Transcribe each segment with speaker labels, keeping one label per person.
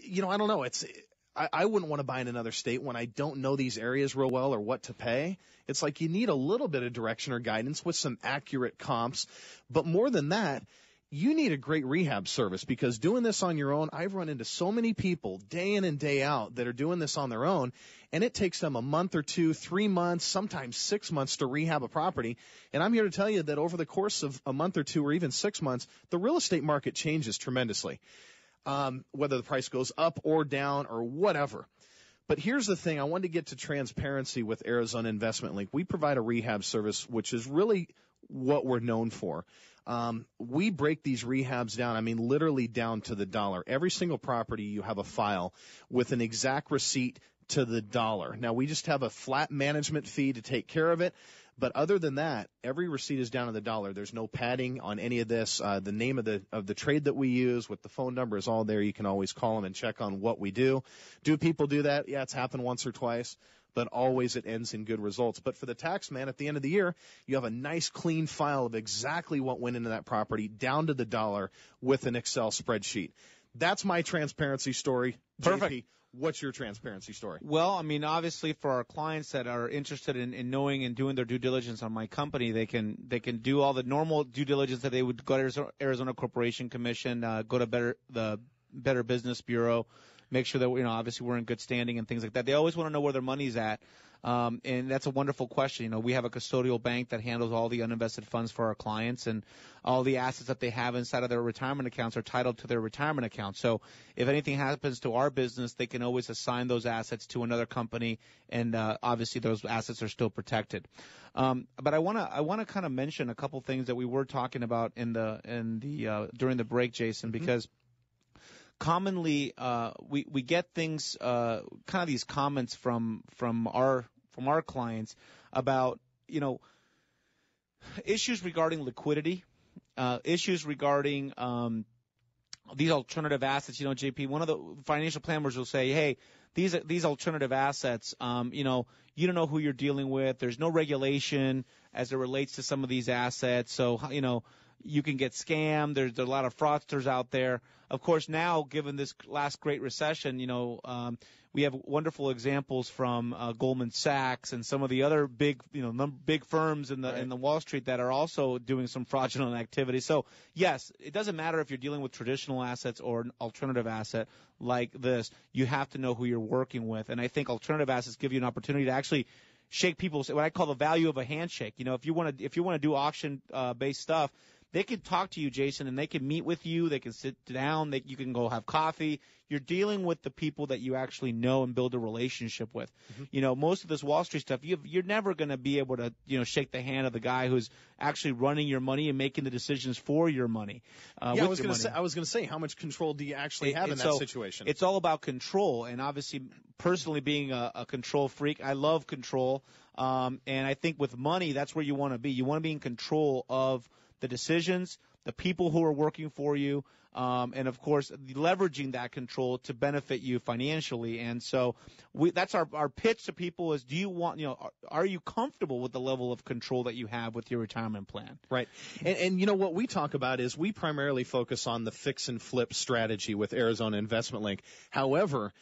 Speaker 1: I don't know. I wouldn't want to buy in another state when I don't know these areas real well or what to pay. It's like you need a little bit of direction or guidance with some accurate comps. But more than that, you need a great rehab service, because doing this on your own, I've run into so many people day in and day out that are doing this on their own, and it takes them a month or two, 3 months, sometimes 6 months to rehab a property. And I'm here to tell you that over the course of a month or two or even 6 months, the real estate market changes tremendously, whether the price goes up or down or whatever. But here's the thing. I wanted to get to transparency with Arizona Investment Link. We provide a rehab service, which is really what we're known for. We break these rehabs down, literally down to the dollar. Every single property, you have a file with an exact receipt to the dollar. Now, we just have a flat management fee to take care of it. But other than that, every receipt is down to the dollar. There's no padding on any of this. The name of the trade that we use with the phone number is all there. You can always call them and check on what we do. Do people do that? Yeah, it's happened once or twice, but always it ends in good results. But for the tax man, at the end of the year, you have a nice clean file of exactly what went into that property down to the dollar with an Excel spreadsheet. That's my transparency story.
Speaker 2: Perfect.
Speaker 1: JP, what's your transparency story?
Speaker 2: Well, obviously for our clients that are interested in knowing and doing their due diligence on my company, they can do all the normal due diligence that they would go to Arizona Corporation Commission, go to the Better Business Bureau, make sure that, obviously we're in good standing and things like that. They always want to know where their money's at. And that's a wonderful question. We have a custodial bank that handles all the uninvested funds for our clients, and all the assets that they have inside of their retirement accounts are titled to their retirement account. So if anything happens to our business, they can always assign those assets to another company, and obviously those assets are still protected. But I want to kind of mention a couple things that we were talking about in the during the break, Jason, because commonly, we get things, kind of these comments from our clients about, issues regarding liquidity, issues regarding, these alternative assets. JP, one of the financial planners will say, hey, these alternative assets, you don't know who you're dealing with. There's no regulation as it relates to some of these assets. So, you can get scammed. There's a lot of fraudsters out there. Of course, now, given this last Great Recession, we have wonderful examples from Goldman Sachs and some of the other big firms in the Wall Street that are also doing some fraudulent activity. So, yes, it doesn't matter if you're dealing with traditional assets or an alternative asset like this. You have to know who you're working with. And I think alternative assets give you an opportunity to actually shake people's, what I call the value of a handshake. If you want to do auction based stuff, they can talk to you, Jason, and they can meet with you. They can sit down. You can go have coffee. You're dealing with the people that you actually know and build a relationship with. Mm-hmm. Most of this Wall Street stuff, you're never going to be able to, shake the hand of the guy who's actually running your money and making the decisions for your money.
Speaker 1: I was going to say, how much control do you actually have in that situation?
Speaker 2: It's all about control, and obviously, personally being a control freak, I love control. And I think with money, that's where you want to be. You want to be in control of the decisions, the people who are working for you, and of course, leveraging that control to benefit you financially. And so that's our pitch to people is, do you want, are you comfortable with the level of control that you have with your retirement plan?
Speaker 1: Right. And what we talk about is we primarily focus on the fix and flip strategy with Arizona Investment Link. However,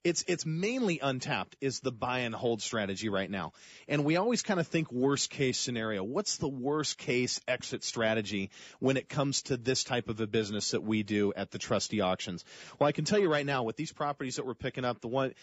Speaker 1: it's mainly untapped is the buy and hold strategy right now. And we always kind of think worst case scenario. What's the worst case exit strategy when it comes to this type of a business that we do at the trustee auctions? Well, I can tell you right now with these properties that we're picking up, the one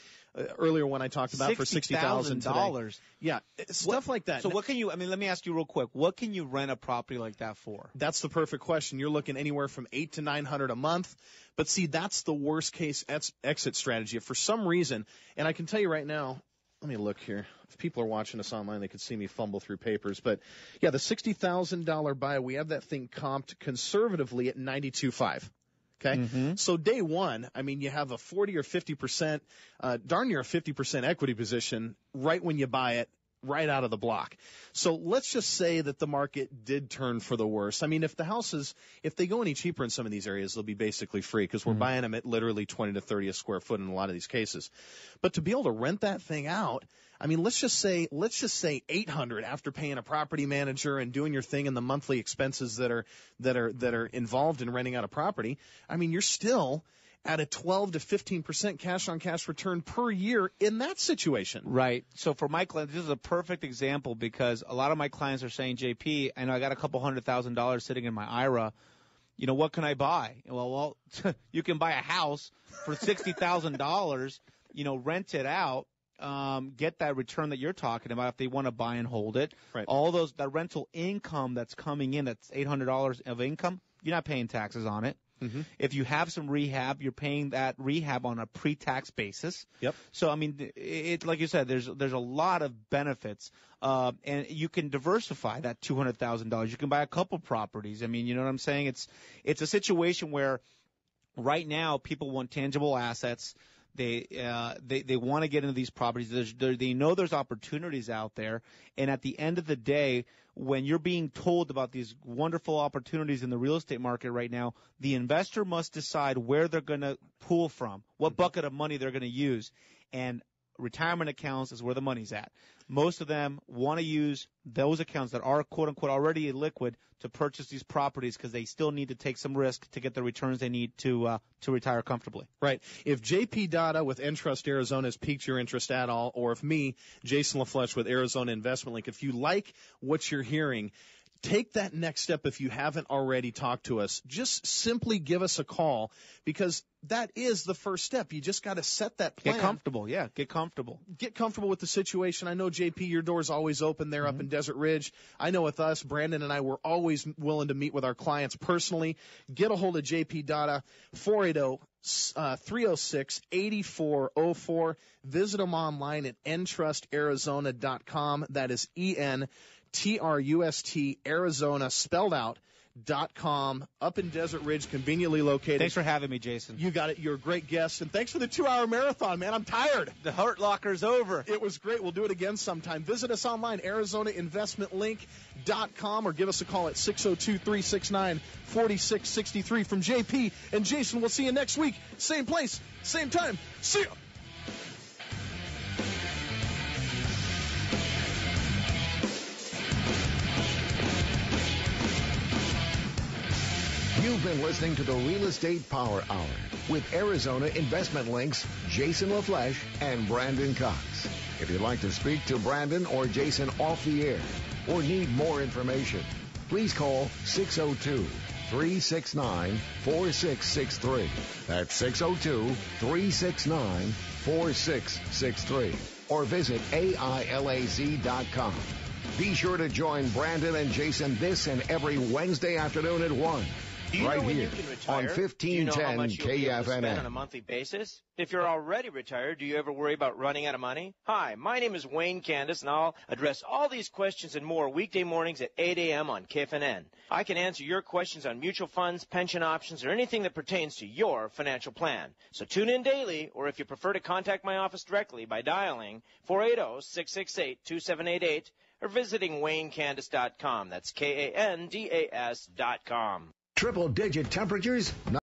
Speaker 1: earlier one I talked about for $60,000. Yeah, stuff like that.
Speaker 2: So what can you, let me ask you real quick, what can you rent a property like that for?
Speaker 1: That's the perfect question. You're looking anywhere from $800 to $900 a month. But see, that's the worst case exit strategy. If for some reason, and I can tell you right now, let me look here. If people are watching us online, they could see me fumble through papers. But yeah, the $60,000 buy, we have that thing comped conservatively at $92,500. Okay. Mm-hmm. So day one, you have a 40 or 50%, darn near a 50% equity position right when you buy it right out of the block. So let's just say that the market did turn for the worse. I mean, if they go any cheaper in some of these areas, they'll be basically free because we're buying them at literally 20 to 30 a square foot in a lot of these cases. But to be able to rent that thing out, I mean, let's just say 800 after paying a property manager and doing your thing and the monthly expenses that are involved in renting out a property. I mean, you're still at a 12 to 15% cash on cash return per year in that situation.
Speaker 2: Right. So for my clients, this is a perfect example because a lot of my clients are saying, JP, I know I got a couple $100,000 sitting in my IRA. You know, what can I buy? Well, you can buy a house for $60,000, rent it out. Get that return that you're talking about if they want to buy and hold it.
Speaker 1: Right.
Speaker 2: All that rental income that's coming in, that's $800 of income, you're not paying taxes on it. Mm-hmm. If you have some rehab, you're paying that rehab on a pre-tax basis.
Speaker 1: Yep.
Speaker 2: So, I mean, like you said, there's a lot of benefits, and you can diversify that $200,000. You can buy a couple properties. I mean, you know what I'm saying? It's a situation where right now people want tangible assets. They want to get into these properties. They know there's opportunities out there, and at the end of the day, when you're being told about these wonderful opportunities in the real estate market right now, the investor must decide where they're going to pull from, what bucket of money they're going to use, and retirement accounts is where the money's at. Most of them want to use those accounts that are, quote unquote, already liquid to purchase these properties because they still need to take some risk to get the returns they need to retire comfortably.
Speaker 1: Right. If JP Dada with Entrust Arizona has piqued your interest at all, or if me, Jason LaFlesche with Arizona Investment Link, if you like what you're hearing, take that next step if you haven't already talked to us. Just simply give us a call because that is the first step. You just got to set that plan.
Speaker 2: Get comfortable. Yeah, get comfortable.
Speaker 1: Get comfortable with the situation. I know, JP, your door's always open there up in Desert Ridge. I know with us, Brandon and I, we're always willing to meet with our clients personally. Get a hold of JP Dada, 480-306-8404. Visit them online at entrustarizona.com. That is ENTRUST Arizona spelled out .com, up in Desert Ridge, conveniently located.
Speaker 2: Thanks for having me, Jason.
Speaker 1: You got it. You're a great guest. And thanks for the 2-hour marathon, man. I'm tired.
Speaker 2: The Heart Locker's over.
Speaker 1: It was great. We'll do it again sometime. Visit us online, ArizonaInvestmentLink.com, or give us a call at 602-369-4663. From JP and Jason, we'll see you next week. Same place, same time. See ya.
Speaker 3: You've been listening to the Real Estate Power Hour with Arizona Investment Link's Jason LaFlesche and Brandon Cox. If you'd like to speak to Brandon or Jason off the air or need more information, please call 602-369-4663. That's 602-369-4663. Or visit AILAZ.com. Be sure to join Brandon and Jason this and every Wednesday afternoon at 1. Right here on 1510 KFNN.
Speaker 4: On a monthly basis? If you're already retired, do you ever worry about running out of money? Hi, my name is Wayne Candace, and I'll address all these questions and more weekday mornings at 8 a.m. on KFNN. I can answer your questions on mutual funds, pension options, or anything that pertains to your financial plan. So tune in daily, or if you prefer to contact my office directly by dialing 480-668-2788 or visiting WayneCandace.com. That's KANDAS.com.
Speaker 3: Triple-digit temperatures.